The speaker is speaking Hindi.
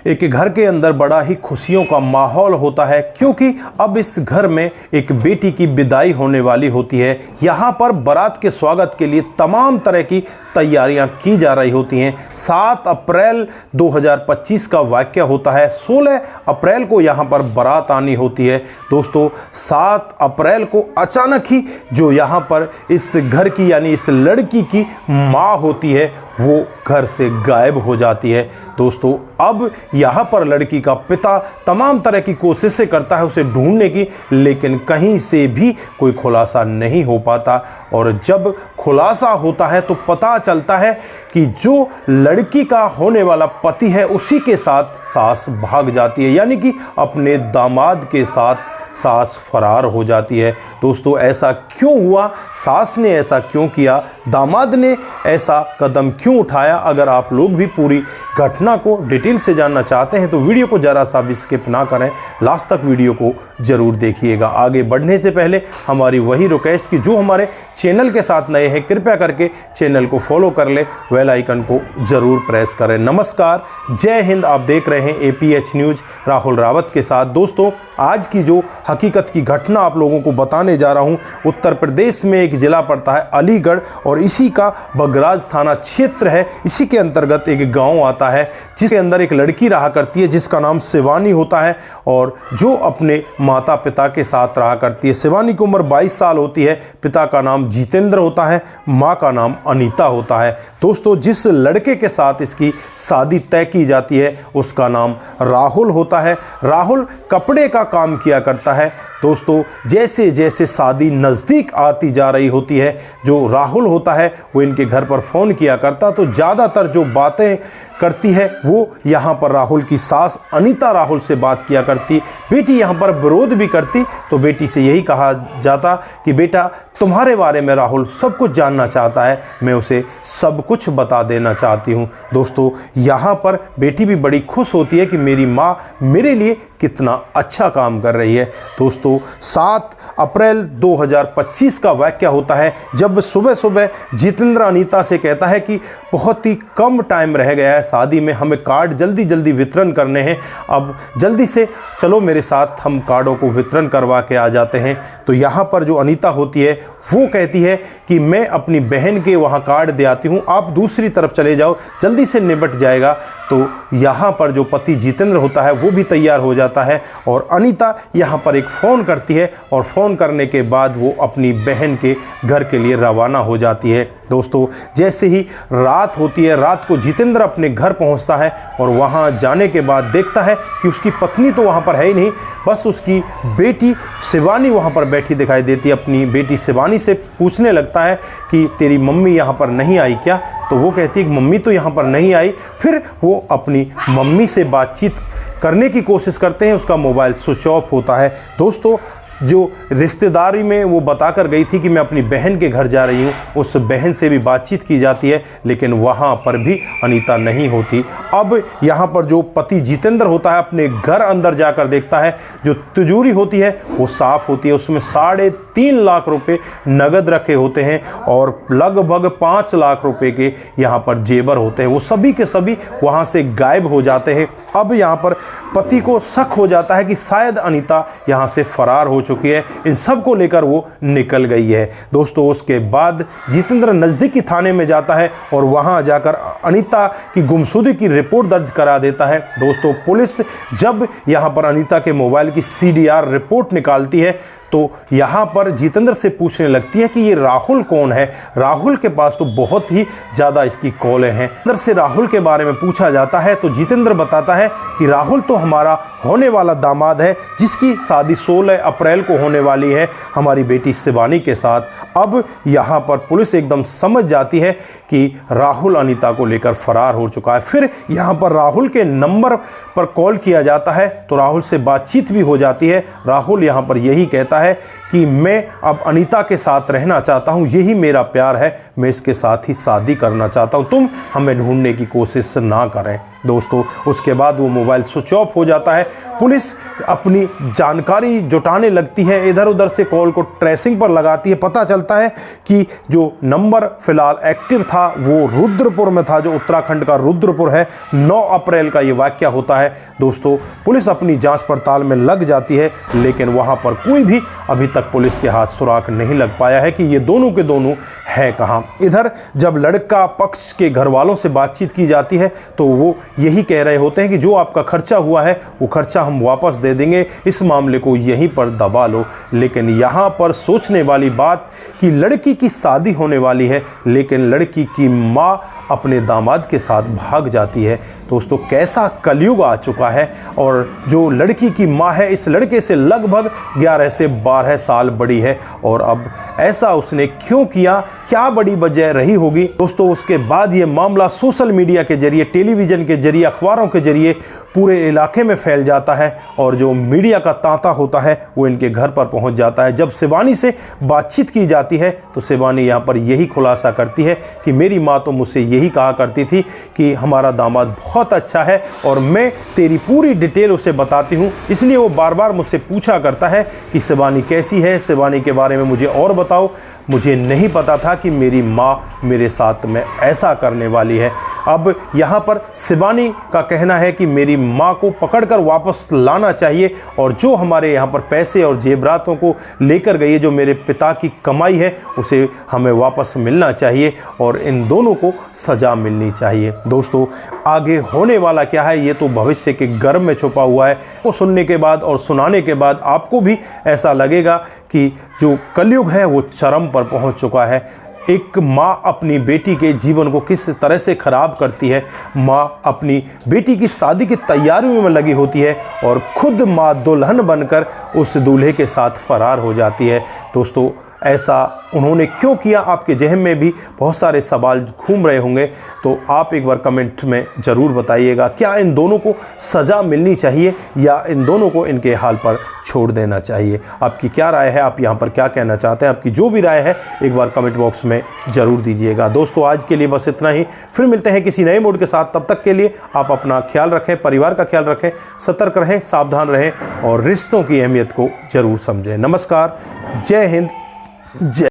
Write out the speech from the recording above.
एक घर के अंदर बड़ा ही खुशियों का माहौल होता है, क्योंकि अब इस घर में एक बेटी की विदाई होने वाली होती है। यहाँ पर बारात के स्वागत के लिए तमाम तरह की तैयारियां की जा रही होती हैं। 7 अप्रैल 2025 का वाक़या होता है। 16 अप्रैल को यहाँ पर बारात आनी होती है। दोस्तों 7 अप्रैल को अचानक ही जो यहाँ पर इस घर की यानी इस लड़की की माँ होती है वो घर से गायब हो जाती है। दोस्तों अब यहाँ पर लड़की का पिता तमाम तरह की कोशिशें करता है उसे ढूंढने की, लेकिन कहीं से भी कोई खुलासा नहीं हो पाता। और जब खुलासा होता है तो पता चलता है कि जो लड़की का होने वाला पति है उसी के साथ सास भाग जाती है, यानी कि अपने दामाद के साथ सास फरार हो जाती है। दोस्तों ऐसा क्यों हुआ, सास ने ऐसा क्यों किया, दामाद ने ऐसा कदम क्यों उठाया? अगर आप लोग भी पूरी घटना को डिटेल से जानना चाहते हैं तो वीडियो को ज़रा सा भी स्किप ना करें, लास्ट तक वीडियो को ज़रूर देखिएगा। आगे बढ़ने से पहले हमारी वही रिक्वेस्ट कि जो हमारे चैनल के साथ नए हैं कृपया करके चैनल को फॉलो कर ले, बेल आइकन को ज़रूर प्रेस करें। नमस्कार, जय हिंद। आप देख रहे हैं APH न्यूज़ राहुल रावत के साथ। दोस्तों आज की जो हकीकत की घटना आप लोगों को बताने जा रहा हूं, उत्तर प्रदेश में एक ज़िला पड़ता है अलीगढ़ और इसी का बगराज थाना क्षेत्र है। इसी के अंतर्गत एक गांव आता है जिसके अंदर एक लड़की रहा करती है जिसका नाम शिवानी होता है और जो अपने माता पिता के साथ रहा करती है। शिवानी की उम्र 22 साल होती है। पिता का नाम जितेंद्र होता है, माँ का नाम अनीता होता है। दोस्तों जिस लड़के के साथ इसकी शादी तय की जाती है उसका नाम राहुल होता है। राहुल कपड़े का काम किया करता है। दोस्तों जैसे जैसे शादी नज़दीक आती जा रही होती है, जो राहुल होता है वो इनके घर पर फ़ोन किया करता, तो ज़्यादातर जो बातें करती है वो यहाँ पर राहुल की सास अनीता राहुल से बात किया करती। बेटी यहाँ पर विरोध भी करती तो बेटी से यही कहा जाता कि बेटा तुम्हारे बारे में राहुल सब कुछ जानना चाहता है, मैं उसे सब कुछ बता देना चाहती हूँ। दोस्तों यहाँ पर बेटी भी बड़ी खुश होती है कि मेरी माँ मेरे लिए कितना अच्छा काम कर रही है। दोस्तों 7 अप्रैल 2025 का वाक़या होता है जब सुबह सुबह जितेंद्र अनीता से कहता है कि बहुत ही कम टाइम रह गया है शादी में, हमें कार्ड जल्दी जल्दी वितरण करने हैं, अब जल्दी से चलो मेरे साथ, हम कार्डों को वितरण करवा के आ जाते हैं। तो यहाँ पर जो अनीता होती है वो कहती है कि मैं अपनी बहन के वहाँ कार्ड दे आती हूँ, आप दूसरी तरफ चले जाओ, जल्दी से निपट जाएगा। तो यहाँ पर जो पति जितेंद्र होता है वो भी तैयार हो जाता है और अनीता यहाँ पर एक फ़ोन करती है और फ़ोन करने के बाद वो अपनी बहन के घर के लिए रवाना हो जाती है। दोस्तों जैसे ही रात होती है, रात को जितेंद्र अपने घर पहुंचता है और वहां जाने के बाद देखता है कि उसकी पत्नी तो वहां पर है ही नहीं, बस उसकी बेटी शिवानी वहां पर बैठी दिखाई देती है। अपनी बेटी शिवानी से पूछने लगता है कि तेरी मम्मी यहां पर नहीं आई क्या? तो वो कहती है कि मम्मी तो यहां पर नहीं आई। फिर वो अपनी मम्मी से बातचीत करने की कोशिश करते हैं, उसका मोबाइल स्विच ऑफ होता है। दोस्तों जो रिश्तेदारी में वो बता कर गई थी कि मैं अपनी बहन के घर जा रही हूँ, उस बहन से भी बातचीत की जाती है लेकिन वहाँ पर भी अनीता नहीं होती। अब यहाँ पर जो पति जितेंद्र होता है अपने घर अंदर जाकर देखता है जो तिजोरी होती है वो साफ़ होती है, उसमें 3.5 लाख रुपए नगद रखे होते हैं और लगभग 5 लाख रुपए के यहाँ पर जेवर होते हैं। वो सभी के सभी वहाँ से गायब हो जाते हैं। अब यहाँ पर पति को शक हो जाता है कि शायद अनीता यहाँ से फरार हो चुकी है, इन सब को लेकर वो निकल गई है। दोस्तों उसके बाद जितेंद्र नज़दीकी थाने में जाता है और वहां जाकर अनीता की गुमशुदगी की रिपोर्ट दर्ज करा देता है। दोस्तों पुलिस जब यहां पर अनीता के मोबाइल की CDR रिपोर्ट निकालती है तो यहाँ पर जितेंद्र से पूछने लगती है कि ये राहुल कौन है। राहुल के पास तो बहुत ही ज़्यादा इसकी कॉलें हैं। अंदर से राहुल के बारे में पूछा जाता है तो जितेंद्र बताता है कि राहुल तो हमारा होने वाला दामाद है जिसकी शादी 16 अप्रैल को होने वाली है हमारी बेटी शिवानी के साथ। अब यहाँ पर पुलिस एकदम समझ जाती है कि राहुल अनीता को लेकर फरार हो चुका है। फिर यहाँ पर राहुल के नंबर पर कॉल किया जाता है तो राहुल से बातचीत भी हो जाती है। राहुल यहाँ पर यही कहता है कि मैं अब अनीता के साथ रहना चाहता हूँ, यही मेरा प्यार है, मैं इसके साथ ही शादी करना चाहता हूँ, तुम हमें ढूंढने की कोशिश ना करें। दोस्तों उसके बाद वो मोबाइल स्विच ऑफ हो जाता है। पुलिस अपनी जानकारी जुटाने लगती है, इधर उधर से कॉल को ट्रेसिंग पर लगाती है। पता चलता है कि जो नंबर फिलहाल एक्टिव था वो रुद्रपुर में था, जो उत्तराखंड का रुद्रपुर है। 9 अप्रैल का ये वाकया होता है। दोस्तों पुलिस अपनी जांच पड़ताल में लग जाती है, लेकिन वहां पर कोई भी अभी तक पुलिस के हाथ सुराग नहीं लग पाया है कि ये दोनों के दोनों है कहां। इधर जब लड़का पक्ष के घर वालों से बातचीत की जाती है तो वो यही कह रहे होते हैं कि जो आपका खर्चा हुआ है वो खर्चा हम वापस दे देंगे, इस मामले को यहीं पर दबा लो। लेकिन यहाँ पर सोचने वाली बात कि लड़की की शादी होने वाली है, लेकिन लड़की की माँ अपने दामाद के साथ भाग जाती है। दोस्तों कैसा कलयुग आ चुका है। और जो लड़की की माँ है इस लड़के से लगभग 11 से 12 साल बड़ी है, और अब ऐसा उसने क्यों किया, क्या बड़ी वजह रही होगी। दोस्तों उसके बाद ये मामला सोशल मीडिया के जरिए, टेलीविज़न के जरिए, अखबारों के जरिए पूरे इलाके में फैल जाता है, और जो मीडिया का तांता होता है वो इनके घर पर पहुंच जाता है। जब शिवानी से बातचीत की जाती है तो शिवानी यहाँ पर यही खुलासा करती है कि मेरी माँ तो मुझसे यही कहा करती थी कि हमारा दामाद बहुत अच्छा है, और मैं तेरी पूरी डिटेल उसे बताती हूँ, इसलिए वो बार बार मुझसे पूछा करता है कि शिवानी कैसी है, शिवानी के बारे में मुझे और बताओ। मुझे नहीं पता था कि मेरी माँ मेरे साथ में ऐसा करने वाली है। अब यहाँ पर शिवानी का कहना है कि मेरी माँ को पकड़कर वापस लाना चाहिए, और जो हमारे यहाँ पर पैसे और जेवरातों को लेकर गई है, जो मेरे पिता की कमाई है, उसे हमें वापस मिलना चाहिए, और इन दोनों को सज़ा मिलनी चाहिए। दोस्तों आगे होने वाला क्या है ये तो भविष्य के गर्भ में छुपा हुआ है। वो सुनने के बाद और सुनाने के बाद आपको भी ऐसा लगेगा कि जो कलयुग है वो चरम पर पहुंच चुका है। एक माँ अपनी बेटी के जीवन को किस तरह से खराब करती है। माँ अपनी बेटी की शादी की तैयारियों में लगी होती है, और खुद माँ दुल्हन बनकर उस दूल्हे के साथ फरार हो जाती है। दोस्तों ऐसा उन्होंने क्यों किया, आपके जहन में भी बहुत सारे सवाल घूम रहे होंगे, तो आप एक बार कमेंट में ज़रूर बताइएगा। क्या इन दोनों को सज़ा मिलनी चाहिए या इन दोनों को इनके हाल पर छोड़ देना चाहिए? आपकी क्या राय है, आप यहाँ पर क्या कहना चाहते हैं? आपकी जो भी राय है एक बार कमेंट बॉक्स में ज़रूर दीजिएगा। दोस्तों आज के लिए बस इतना ही, फिर मिलते हैं किसी नए मूड के साथ। तब तक के लिए आप अपना ख्याल रखें, परिवार का ख्याल रखें, सतर्क रहें, सावधान रहें, और रिश्तों की अहमियत को ज़रूर समझें। नमस्कार, जय हिंद, जय